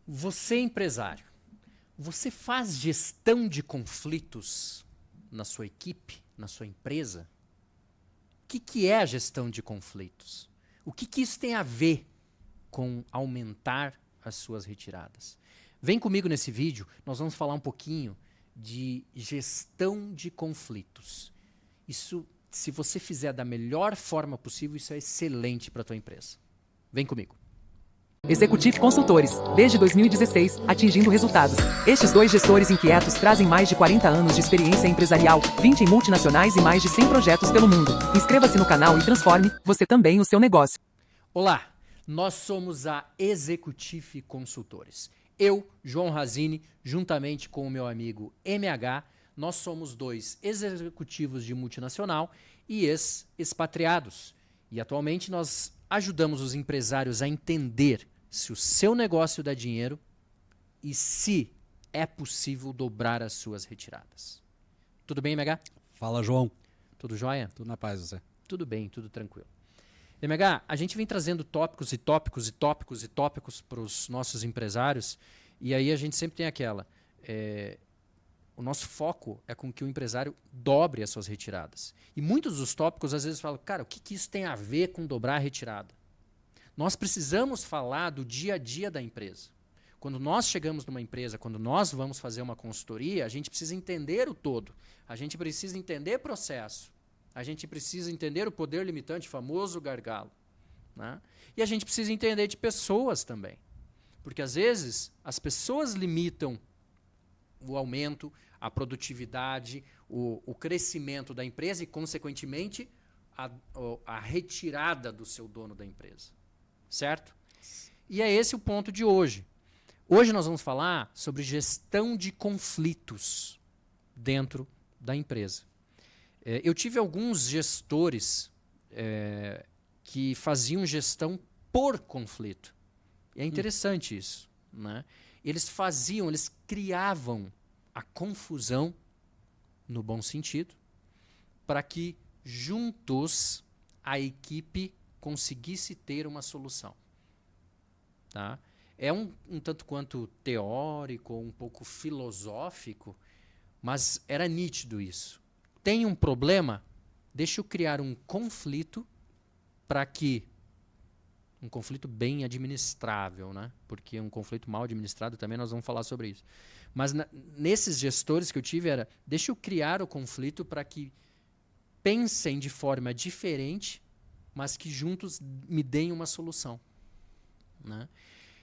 Você é empresário. Você faz gestão de conflitos na sua equipe, na sua empresa? O que é a gestão de conflitos? O que isso tem a ver com aumentar as suas retiradas? Vem comigo nesse vídeo, nós vamos falar um pouquinho de gestão de conflitos. Isso, se você fizer da melhor forma possível, isso é excelente para a tua empresa. Vem comigo. Executive Consultores, desde 2016, atingindo resultados. Estes dois gestores inquietos trazem mais de 40 anos de experiência empresarial, 20 em multinacionais e mais de 100 projetos pelo mundo. Inscreva-se no canal e transforme, você também, o seu negócio. Olá, nós somos a Executive Consultores. Eu, João Razini, juntamente com o meu amigo MH, nós somos dois executivos de multinacional e expatriados. E atualmente nós ajudamos os empresários a entender se o seu negócio dá dinheiro e se é possível dobrar as suas retiradas. Tudo bem, MH? Fala, João. Tudo jóia? Tudo na paz, você? Tudo bem, tudo tranquilo. MH, a gente vem trazendo tópicos e tópicos e tópicos e tópicos para os nossos empresários e aí a gente sempre tem aquela. O nosso foco é com que o empresário dobre as suas retiradas. E muitos dos tópicos às vezes falam, cara, o que isso tem a ver com dobrar a retirada? Nós precisamos falar do dia a dia da empresa. Quando nós chegamos numa empresa, quando nós vamos fazer uma consultoria, a gente precisa entender o todo. A gente precisa entender processo. A gente precisa entender o poder limitante, famoso gargalo. Né? E a gente precisa entender de pessoas também. Porque às vezes as pessoas limitam o aumento, a produtividade, o crescimento da empresa e, consequentemente, a retirada do seu dono da empresa. Certo? E é esse o ponto de hoje. Hoje nós vamos falar sobre gestão de conflitos dentro da empresa. Eu tive alguns gestores que faziam gestão por conflito. E é interessante isso. Né? Eles criavam a confusão, no bom sentido, para que juntos a equipe conseguisse ter uma solução. Tá? É um tanto quanto teórico, um pouco filosófico, mas era nítido isso. Tem um problema? Deixa eu criar um conflito para que... Um conflito bem administrável, né? Porque um conflito mal administrado também nós vamos falar sobre isso. Mas nesses gestores que eu tive deixa eu criar o conflito para que pensem de forma diferente, mas que juntos me deem uma solução. Né?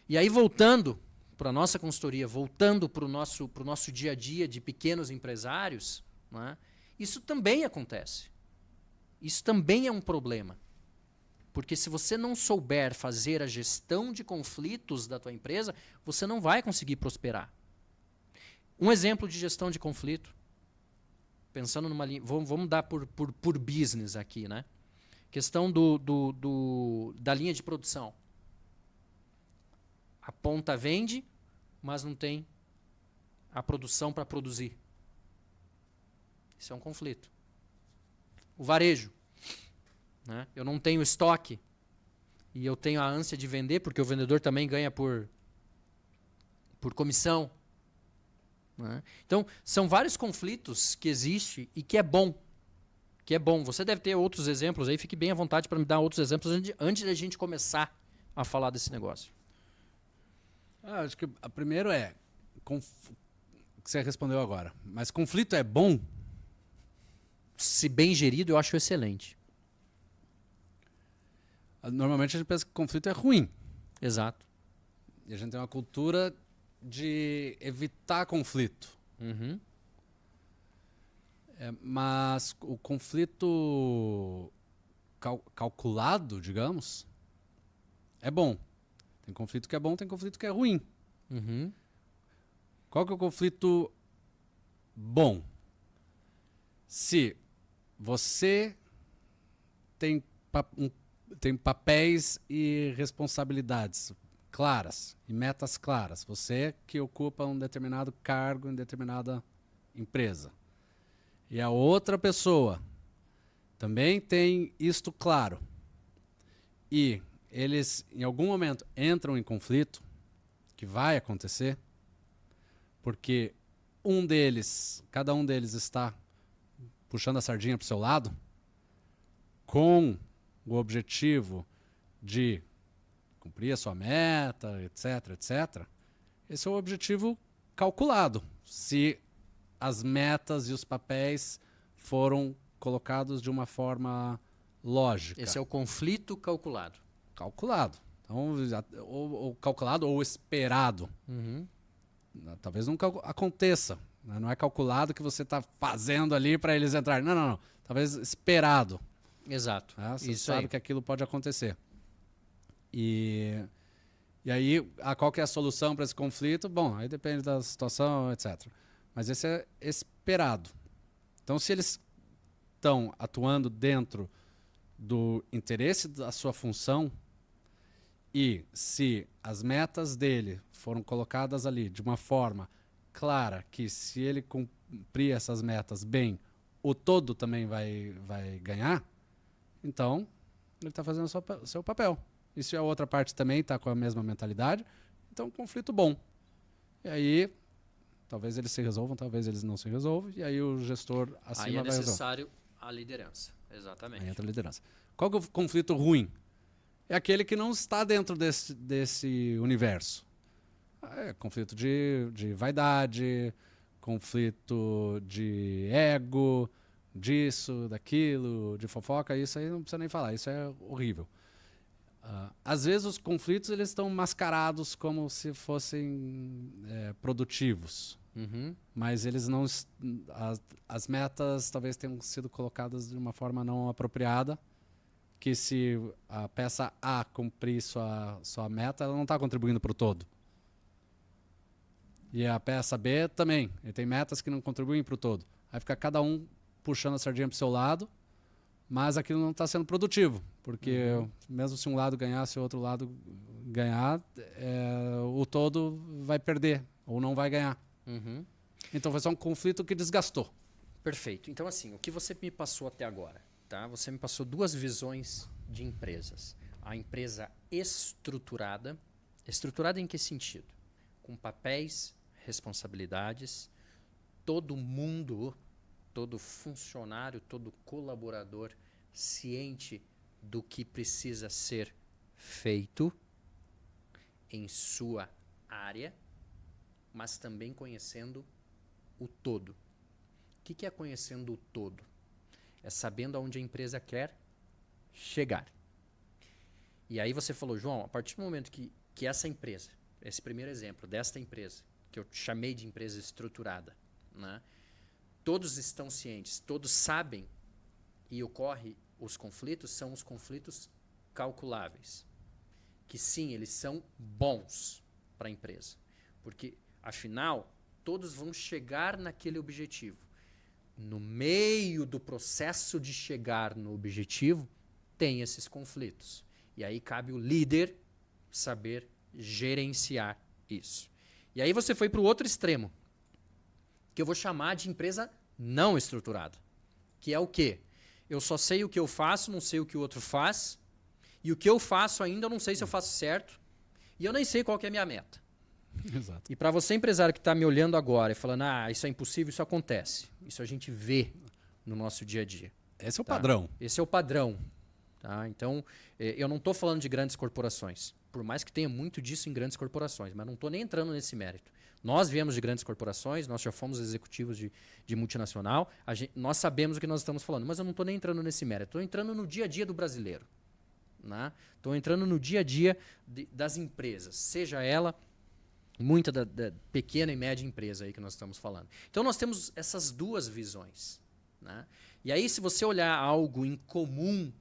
E aí, voltando para a nossa consultoria, voltando para o nosso dia a dia de pequenos empresários, né? Isso também acontece. Isso também é um problema. Porque se você não souber fazer a gestão de conflitos da tua empresa, você não vai conseguir prosperar. Um exemplo de gestão de conflito, pensando numa linha, vamos dar por business aqui, né? Questão da linha de produção. A ponta vende, mas não tem a produção para produzir. Isso é um conflito. O varejo. Né? Eu não tenho estoque e eu tenho a ânsia de vender, porque o vendedor também ganha por comissão. Né? Então, são vários conflitos que existem e que é bom. Que é bom. Você deve ter outros exemplos aí, fique bem à vontade para me dar outros exemplos antes da gente começar a falar desse negócio. Acho que a primeiro que você respondeu agora. Mas conflito é bom? Se bem gerido, eu acho excelente. Normalmente a gente pensa que conflito é ruim. Exato. E a gente tem uma cultura de evitar conflito. Uhum. Mas o conflito calculado, digamos, é bom. Tem conflito que é bom, tem conflito que é ruim. Uhum. Qual que é o conflito bom? Se você tem papéis e responsabilidades claras e metas claras. Você que ocupa um determinado cargo em determinada empresa. E a outra pessoa também tem isto claro. E eles, em algum momento, entram em conflito, que vai acontecer, porque cada um deles está puxando a sardinha para o seu lado, com o objetivo de cumprir a sua meta, etc, etc. Esse é o objetivo calculado, se as metas e os papéis foram colocados de uma forma lógica. Esse é o conflito calculado. Calculado. Então, ou calculado ou esperado. Uhum. Talvez nunca aconteça. Né? Não é calculado que você está fazendo ali para eles entrarem. Não, não, não. Talvez esperado. Exato. Né? Você Isso sabe aí. que aquilo pode acontecer. E aí, qual que é a solução para esse conflito? Bom, aí depende da situação, etc. Mas esse é esperado. Então, se eles estão atuando dentro do interesse da sua função e se as metas dele foram colocadas ali de uma forma clara que se ele cumprir essas metas bem, o todo também vai ganhar, então ele está fazendo o seu papel. E se a outra parte também está com a mesma mentalidade, então conflito bom. E aí, talvez eles se resolvam, talvez eles não se resolvam, e aí o gestor acima Aí é vai resolver. necessário a liderança. Exatamente. Aí entra a liderança. Qual que é o conflito ruim? É aquele que não está dentro desse universo. É conflito de vaidade, conflito de ego, disso, daquilo, de fofoca, isso aí não precisa nem falar, isso é horrível. Às vezes os conflitos eles estão mascarados como se fossem produtivos, Uhum. mas eles não, as metas talvez tenham sido colocadas de uma forma não apropriada, que se a peça A cumprir sua meta, ela não está contribuindo para o todo. E a peça B também, ele tem metas que não contribuem para o todo. Aí fica cada um puxando a sardinha para o seu lado, mas aquilo não está sendo produtivo, porque mesmo se um lado ganhar, se o outro lado ganhar, o todo vai perder ou não vai ganhar. Uhum. Então foi só um conflito que desgastou. Perfeito. Então, assim, o que você me passou até agora, tá? Você me passou duas visões de empresas. A empresa estruturada. Estruturada em que sentido? Com papéis, responsabilidades, todo mundo, todo funcionário, todo colaborador ciente do que precisa ser feito em sua área, mas também conhecendo o todo. O que é conhecendo o todo? É sabendo aonde a empresa quer chegar. E aí você falou, João, a partir do momento que essa empresa, esse primeiro exemplo desta empresa, que eu chamei de empresa estruturada, né? Todos estão cientes, todos sabem e ocorre os conflitos, são os conflitos calculáveis. Que sim, eles são bons para a empresa. Porque, afinal, todos vão chegar naquele objetivo. No meio do processo de chegar no objetivo, tem esses conflitos. E aí cabe o líder saber gerenciar isso. E aí você foi para o outro extremo, que eu vou chamar de empresa não estruturada. Que é o quê? Eu só sei o que eu faço, não sei o que o outro faz. E o que eu faço ainda, eu não sei se eu faço certo. E eu nem sei qual que é a minha meta. Exato. E para você, empresário que está me olhando agora e falando, isso é impossível, isso acontece. Isso a gente vê no nosso dia a dia. Esse é o Tá? padrão. Esse é o padrão. Tá? Então, eu não estou falando de grandes corporações. Por mais que tenha muito disso em grandes corporações, mas não estou nem entrando nesse mérito. Nós viemos de grandes corporações, nós já fomos executivos de multinacional, nós sabemos o que nós estamos falando, mas eu não estou nem entrando nesse mérito. Estou entrando no dia a dia do brasileiro. Estou entrando no dia a dia das empresas, seja ela muita da pequena e média empresa aí que nós estamos falando. Então nós temos essas duas visões. Né? E aí, se você olhar algo em comum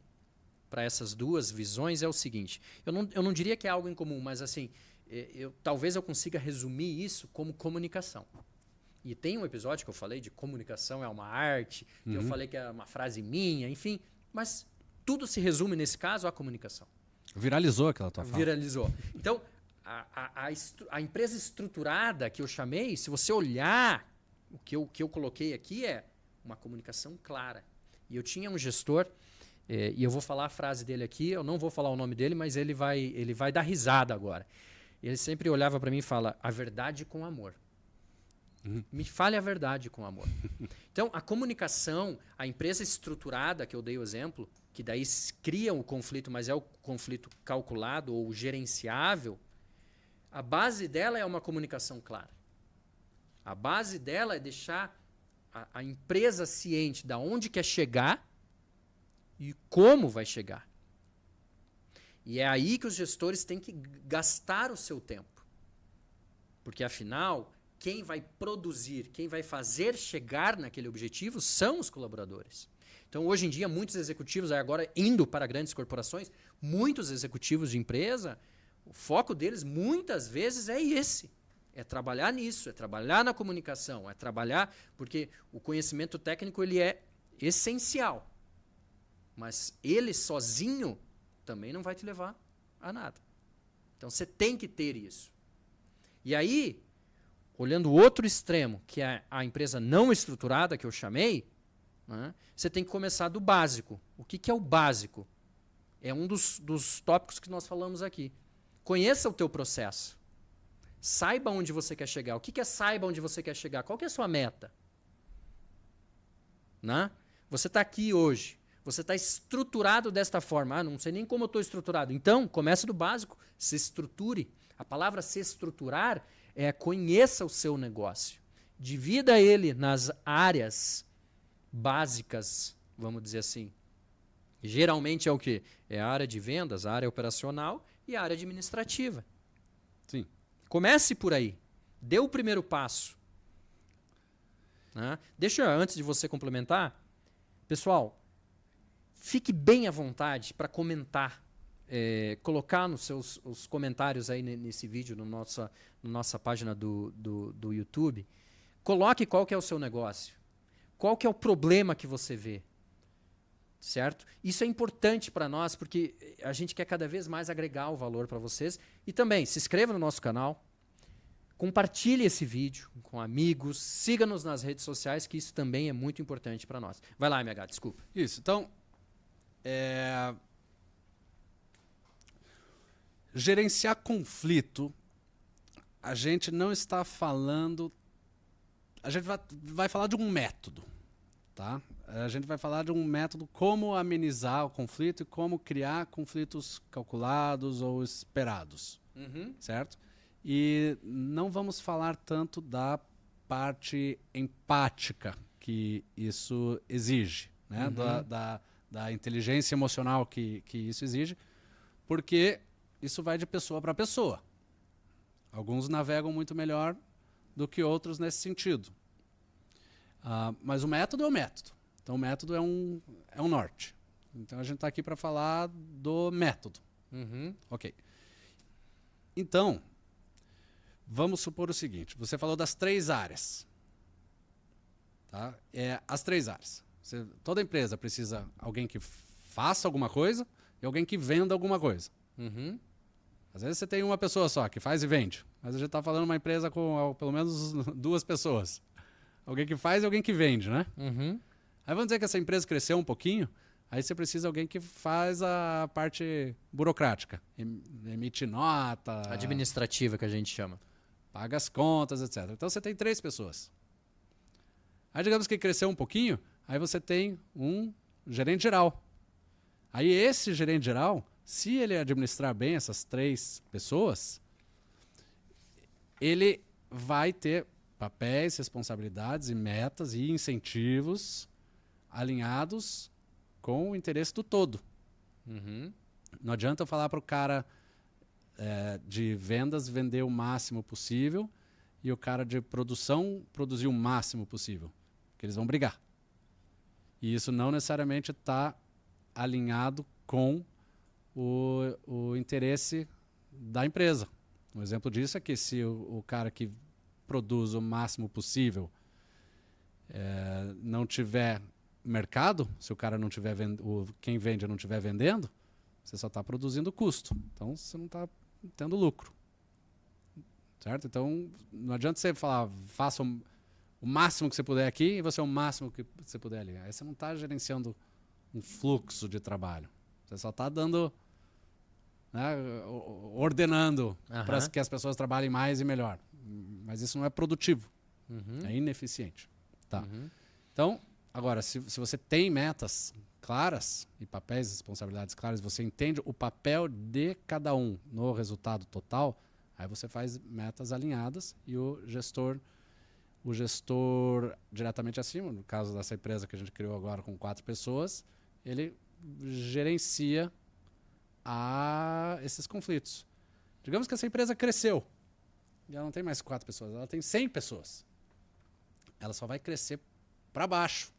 para essas duas visões, é o seguinte: eu não diria que é algo em comum, mas assim, talvez eu consiga resumir isso como comunicação. E tem um episódio que eu falei de comunicação é uma arte, que eu falei que é uma frase minha, enfim, mas tudo se resume, nesse caso, à comunicação. Viralizou aquela tua fala. Viralizou. Então, a empresa estruturada que eu chamei, se você olhar o que eu coloquei aqui, é uma comunicação clara. E eu tinha um gestor, e eu vou falar a frase dele aqui, eu não vou falar o nome dele, mas ele vai dar risada agora. Ele sempre olhava para mim e fala, a verdade com amor. Me fale a verdade com amor. Então, a comunicação, a empresa estruturada, que eu dei o exemplo, que daí cria o conflito, mas é o conflito calculado ou gerenciável, a base dela é uma comunicação clara. A base dela é deixar a empresa ciente de onde quer chegar e como vai chegar. E é aí que os gestores têm que gastar o seu tempo. Porque, afinal, quem vai produzir, quem vai fazer chegar naquele objetivo são os colaboradores. Então, hoje em dia, muitos executivos, agora indo para grandes corporações, muitos executivos de empresa, o foco deles muitas vezes é esse. É trabalhar nisso, é trabalhar na comunicação, é trabalhar, porque o conhecimento técnico ele é essencial. Mas ele sozinho também não vai te levar a nada. Então você tem que ter isso. E aí, olhando o outro extremo, que é a empresa não estruturada, que eu chamei, né, você tem que começar do básico. O que é o básico? É um dos tópicos que nós falamos aqui. Conheça o teu processo. Saiba onde você quer chegar. O que é saiba onde você quer chegar? Qual que é a sua meta? Né? Você está aqui hoje. Você está estruturado desta forma. Ah, não sei nem como eu estou estruturado. Então, comece do básico. Se estruture. A palavra se estruturar é conheça o seu negócio. Divida ele nas áreas básicas, vamos dizer assim. Geralmente é o quê? É a área de vendas, a área operacional e a área administrativa. Sim. Comece por aí. Dê o primeiro passo. Né? Deixa, antes de você complementar, pessoal, fique bem à vontade para comentar, colocar nos seus os comentários aí nesse vídeo, na nossa página do YouTube. Coloque qual que é o seu negócio. Qual que é o problema que você vê. Certo? Isso é importante para nós, porque a gente quer cada vez mais agregar o valor para vocês. E também, se inscreva no nosso canal, compartilhe esse vídeo com amigos, siga-nos nas redes sociais, que isso também é muito importante para nós. Vai lá, MH, desculpa. Isso, então, gerenciar conflito, a gente não está falando... A gente vai falar de um método, tá? A gente vai falar de um método como amenizar o conflito e como criar conflitos calculados ou esperados, certo? E não vamos falar tanto da parte empática que isso exige, né? Da inteligência emocional que isso exige, porque isso vai de pessoa para pessoa. Alguns navegam muito melhor do que outros nesse sentido. Mas o método é o método. Então o método é um norte. Então a gente está aqui para falar do método. Ok. Então, vamos supor o seguinte. Você falou das 3 áreas. Tá? As 3 áreas. Toda empresa precisa de alguém que faça alguma coisa e alguém que venda alguma coisa. Às vezes você tem uma pessoa só que faz e vende. Mas a gente está falando de uma empresa com pelo menos 2 pessoas. Alguém que faz e alguém que vende, né? Aí vamos dizer que essa empresa cresceu um pouquinho, aí você precisa de alguém que faz a parte burocrática. Emite nota. Administrativa, que a gente chama. Paga as contas, etc. Então você tem 3 pessoas. Aí digamos que cresceu um pouquinho, aí você tem um gerente geral. Aí esse gerente geral, se ele administrar bem essas 3 pessoas, ele vai ter papéis, responsabilidades e metas e incentivos alinhados com o interesse do todo. Não adianta eu falar para o cara de vendas vender o máximo possível e o cara de produção produzir o máximo possível, porque eles vão brigar. E isso não necessariamente está alinhado com o interesse da empresa. Um exemplo disso é que se o cara que produz o máximo possível não tiver mercado, se o cara não tiver quem vende não estiver vendendo, você só está produzindo custo. Então você não está tendo lucro. Certo? Então não adianta você falar, faça o máximo que você puder aqui e você o máximo que você puder ali. Aí você não está gerenciando um fluxo de trabalho. Você só está dando né, ordenando Aham. para que as pessoas trabalhem mais e melhor. Mas isso não é produtivo, Uhum. é ineficiente. Tá. Uhum. Então, agora, se você tem metas claras e papéis e responsabilidades claras, você entende o papel de cada um no resultado total, aí você faz metas alinhadas e o gestor diretamente acima, no caso dessa empresa que a gente criou agora com 4 pessoas, ele gerencia esses conflitos. Digamos que essa empresa cresceu e ela não tem mais 4 pessoas, ela tem 100 pessoas. Ela só vai crescer para baixo.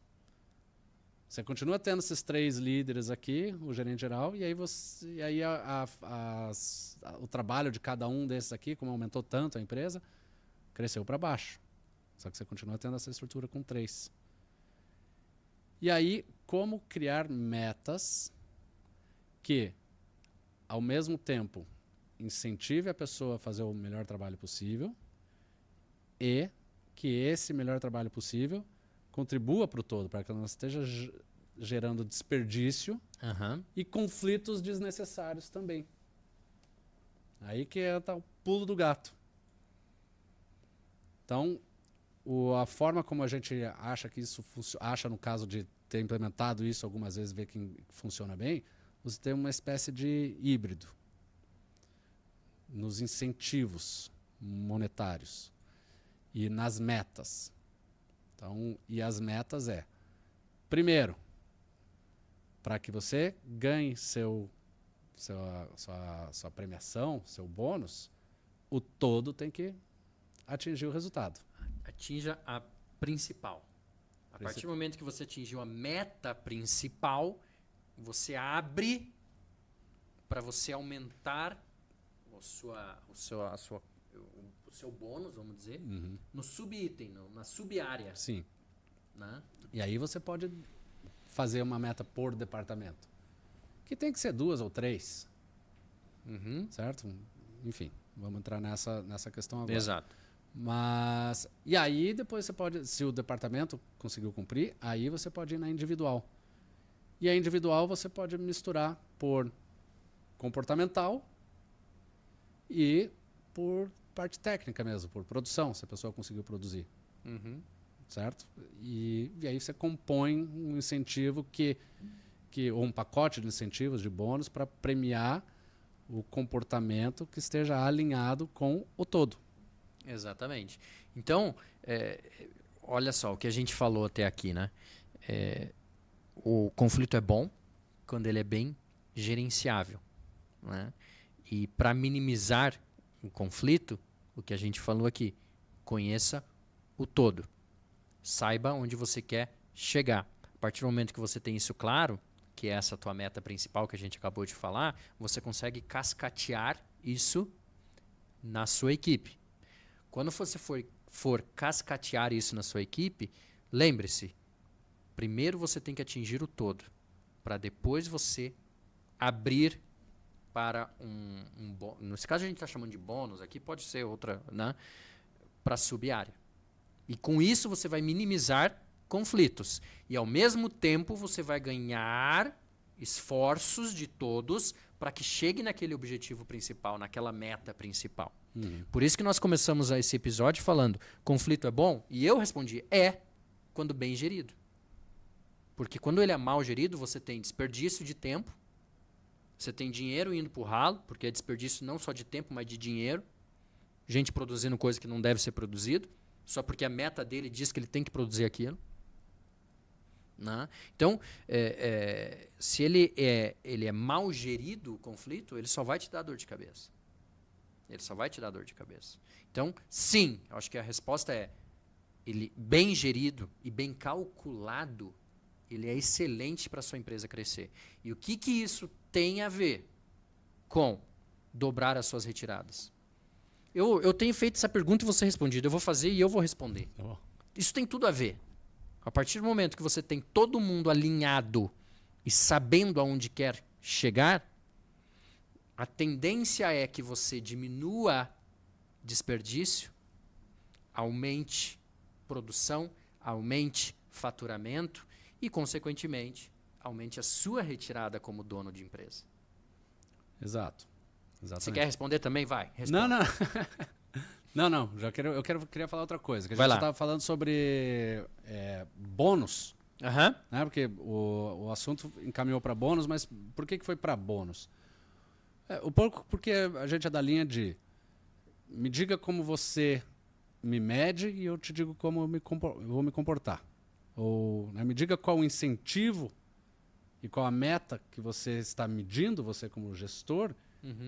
Você continua tendo esses 3 líderes aqui, o gerente geral, e aí, o trabalho de cada um desses aqui, como aumentou tanto a empresa, cresceu para baixo. Só que você continua tendo essa estrutura com 3. E aí, como criar metas que, ao mesmo tempo, incentive a pessoa a fazer o melhor trabalho possível e que esse melhor trabalho possível contribua para o todo, para que ela não esteja gerando desperdício Aham. e conflitos desnecessários também. Aí que é o pulo do gato. Então, a forma como a gente acha que isso acha no caso de ter implementado isso algumas vezes, ver que funciona bem, você tem uma espécie de híbrido nos incentivos monetários e nas metas. Então, e as metas primeiro, para que você ganhe sua premiação, seu bônus, o todo tem que atingir o resultado. Atinja a principal. A partir do momento que você atingiu a meta principal, você abre para você aumentar o seu bônus, vamos dizer, no subitem, na sub-área. Sim. Né? E aí você pode fazer uma meta por departamento, que tem que ser 2 ou 3, certo? Enfim, vamos entrar nessa questão agora. Exato. Mas, e aí depois você pode, se o departamento conseguiu cumprir, aí você pode ir na individual. E a individual você pode misturar por comportamental e por parte técnica mesmo, por produção, se a pessoa conseguiu produzir. Certo? E aí você compõe um incentivo ou um pacote de incentivos, de bônus, para premiar o comportamento que esteja alinhado com o todo. Exatamente. Então, olha só o que a gente falou até aqui, né? O conflito é bom quando ele é bem gerenciável, né? E para minimizar o conflito, o que a gente falou aqui, conheça o todo. Saiba onde você quer chegar. A partir do momento que você tem isso claro, que é essa tua meta principal que a gente acabou de falar, você consegue cascatear isso na sua equipe. Quando você for cascatear isso na sua equipe, lembre-se, primeiro você tem que atingir o todo, para depois você abrir para nesse caso a gente está chamando de bônus, aqui pode ser outra, né? Para sub-área. E com isso você vai minimizar conflitos. E ao mesmo tempo você vai ganhar esforços de todos para que chegue naquele objetivo principal, naquela meta principal. Por isso que nós começamos esse episódio falando, conflito é bom? E eu respondi, quando bem gerido. Porque quando ele é mal gerido, você tem desperdício de tempo, você tem dinheiro indo pro ralo, porque é desperdício não só de tempo, mas de dinheiro. Gente produzindo coisa que não deve ser produzido, só porque a meta dele diz que ele tem que produzir aquilo. Né? Então, se ele é mal gerido, o conflito, ele só vai te dar dor de cabeça. Ele só vai te dar dor de cabeça. Então, sim, eu acho que a resposta ele bem gerido e bem calculado, ele é excelente para a sua empresa crescer. E o que isso tem a ver com dobrar as suas retiradas? Eu tenho feito essa pergunta e você respondido. Eu vou fazer e eu vou responder. Oh. Isso tem tudo a ver. A partir do momento que você tem todo mundo alinhado e sabendo aonde quer chegar, a tendência é que você diminua desperdício, aumente produção, aumente faturamento e, consequentemente, aumente a sua retirada como dono de empresa. Exato. Exatamente. Você quer responder também? Vai. Não, não. Não. Queria falar outra coisa. Que a Vai gente lá. estava falando sobre bônus. Aham. Né? Porque o assunto encaminhou para bônus, mas por que foi para bônus? Porque a gente é da linha de me diga como você me mede e eu te digo como eu vou me comportar. Ou me diga qual o incentivo e qual a meta que você está medindo, você como gestor,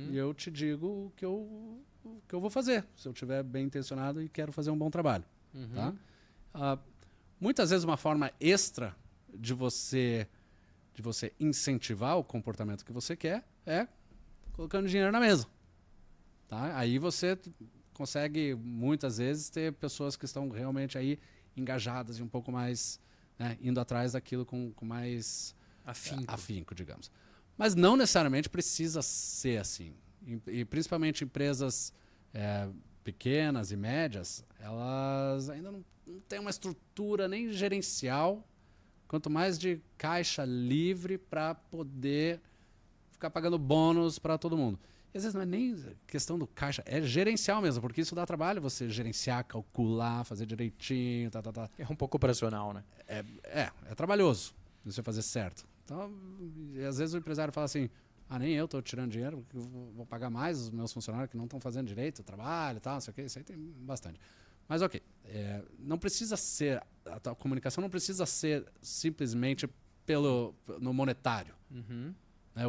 e eu te digo o que eu vou fazer, se eu estiver bem intencionado e quero fazer um bom trabalho. Tá? Muitas vezes uma forma extra de você incentivar o comportamento que você quer é colocando dinheiro na mesa. Tá? Aí você consegue muitas vezes ter pessoas que estão realmente aí engajadas e um pouco mais, né, indo atrás daquilo com mais afinco, digamos. Mas não necessariamente precisa ser assim. E principalmente empresas pequenas e médias, elas ainda não têm uma estrutura nem gerencial, quanto mais de caixa livre para poder ficar pagando bônus para todo mundo. E às vezes não é nem questão do caixa, é gerencial mesmo, porque isso dá trabalho você gerenciar, calcular, fazer direitinho, É um pouco operacional, né? É trabalhoso você fazer certo. Então, às vezes o empresário fala assim, nem eu estou tirando dinheiro, porque eu vou pagar mais os meus funcionários que não estão fazendo direito o trabalho e tal, não sei o quê. Isso aí tem bastante. Mas ok, não precisa ser, a comunicação não precisa ser simplesmente no monetário.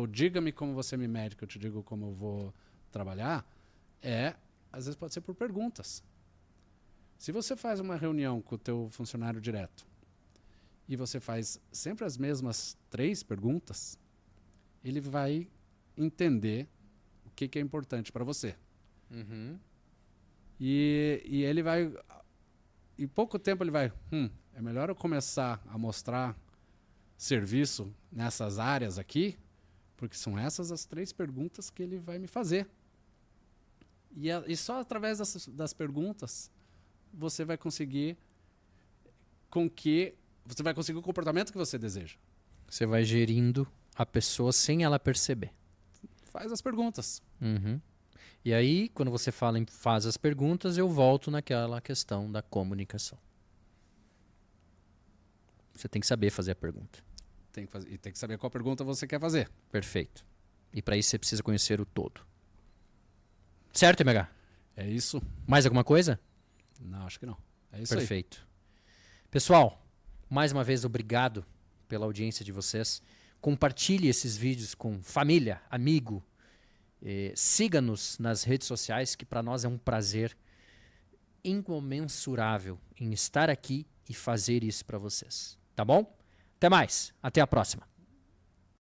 O diga-me como você me mede, que eu te digo como eu vou trabalhar, às vezes pode ser por perguntas. Se você faz uma reunião com o teu funcionário direto e você faz sempre as mesmas 3 perguntas, ele vai entender o que é importante para você. E ele vai... Em pouco tempo ele vai... é melhor eu começar a mostrar serviço nessas áreas aqui, porque são essas as 3 perguntas que ele vai me fazer. E só através das perguntas você vai conseguir o comportamento que você deseja. Você vai gerindo a pessoa sem ela perceber. Faz as perguntas. E aí, quando você faz as perguntas, eu volto naquela questão da comunicação. Você tem que saber fazer a pergunta. Tem que saber qual pergunta você quer fazer. Perfeito. E para isso você precisa conhecer o todo. Certo, MH? É isso? Mais alguma coisa? Não, acho que não. É isso aí. Perfeito. Pessoal, mais uma vez, obrigado pela audiência de vocês. Compartilhe esses vídeos com família, amigo. Siga-nos nas redes sociais, que para nós é um prazer incomensurável em estar aqui e fazer isso para vocês. Tá bom? Até mais. Até a próxima.